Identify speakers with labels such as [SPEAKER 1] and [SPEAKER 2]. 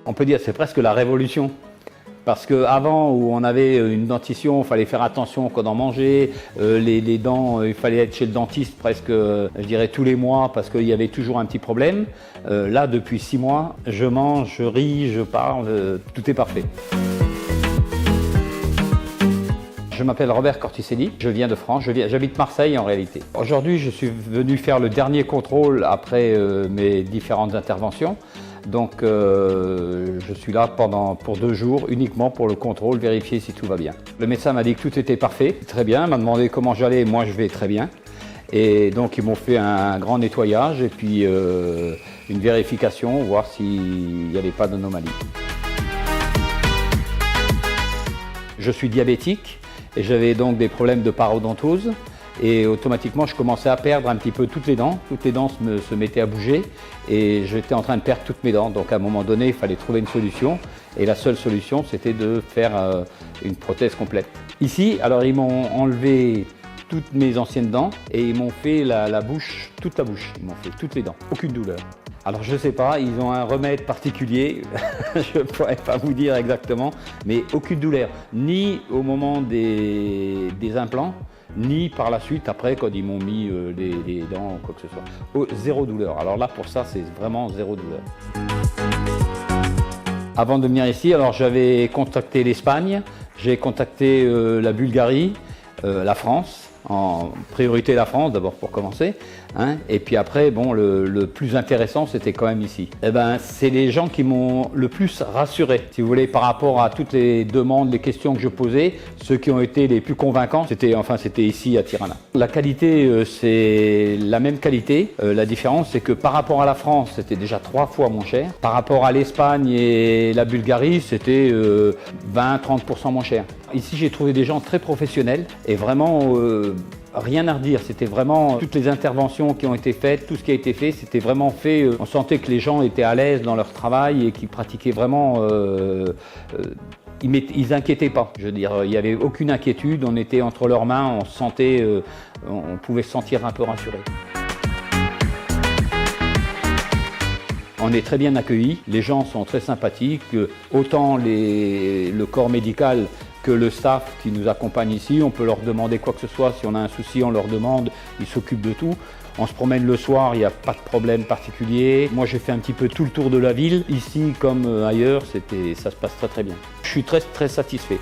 [SPEAKER 1] On peut dire que c'est presque la révolution. Parce qu'avant, où on avait une dentition, il fallait faire attention quand on mangeait, les dents, il fallait être chez le dentiste presque, je dirais, tous les mois parce qu'il y avait toujours un petit problème. Là, depuis 6 mois, je mange, je ris, je parle, tout est parfait. Je m'appelle Robert Corticelli, je viens de France, j'habite Marseille en réalité. Aujourd'hui, je suis venu faire le dernier contrôle après mes différentes interventions. Donc je suis là pour 2 jours uniquement pour le contrôle, vérifier si tout va bien. Le médecin m'a dit que tout était parfait, très bien, m'a demandé comment j'allais, moi je vais très bien. Et donc ils m'ont fait un grand nettoyage et puis une vérification, voir s'il n'y avait pas d'anomalie. Je suis diabétique et j'avais donc des problèmes de parodontose. Et automatiquement, je commençais à perdre un petit peu toutes les dents. Toutes les dents se mettaient à bouger et j'étais en train de perdre toutes mes dents. Donc à un moment donné, il fallait trouver une solution. Et la seule solution, c'était de faire une prothèse complète. Ici, alors ils m'ont enlevé toutes mes anciennes dents et ils m'ont fait la bouche, toute la bouche. Ils m'ont fait toutes les dents, aucune douleur. Alors je ne sais pas, ils ont un remède particulier, je ne pourrais pas vous dire exactement, mais aucune douleur, ni au moment des implants, ni par la suite, après, quand ils m'ont mis les dents ou quoi que ce soit. Oh, zéro douleur. Alors là, pour ça, c'est vraiment zéro douleur. Avant de venir ici, alors j'avais contacté l'Espagne, j'ai contacté la Bulgarie, la France, en priorité la France d'abord pour commencer, hein, et puis après, bon, le plus intéressant, c'était quand même ici. Eh ben, c'est les gens qui m'ont le plus rassuré, si vous voulez, par rapport à toutes les demandes, les questions que je posais, ceux qui ont été les plus convaincants, c'était ici à Tirana. La qualité, c'est la même qualité. La différence, c'est que par rapport à la France, c'était déjà 3 fois moins cher. Par rapport à l'Espagne et la Bulgarie, c'était 20-30% moins cher. Ici, j'ai trouvé des gens très professionnels et vraiment rien à redire. C'était vraiment toutes les interventions qui ont été faites, tout ce qui a été fait, c'était vraiment fait. On sentait que les gens étaient à l'aise dans leur travail et qu'ils pratiquaient vraiment. Ils n'inquiétaient pas. Je veux dire, il n'y avait aucune inquiétude. On était entre leurs mains, on sentait, on pouvait se sentir un peu rassuré. On est très bien accueillis, les gens sont très sympathiques, autant le corps médical que le staff qui nous accompagne ici. On peut leur demander quoi que ce soit, si on a un souci, on leur demande, ils s'occupent de tout. On se promène le soir, il n'y a pas de problème particulier. Moi, j'ai fait un petit peu tout le tour de la ville. Ici, comme ailleurs, ça se passe très très bien. Je suis très très satisfait.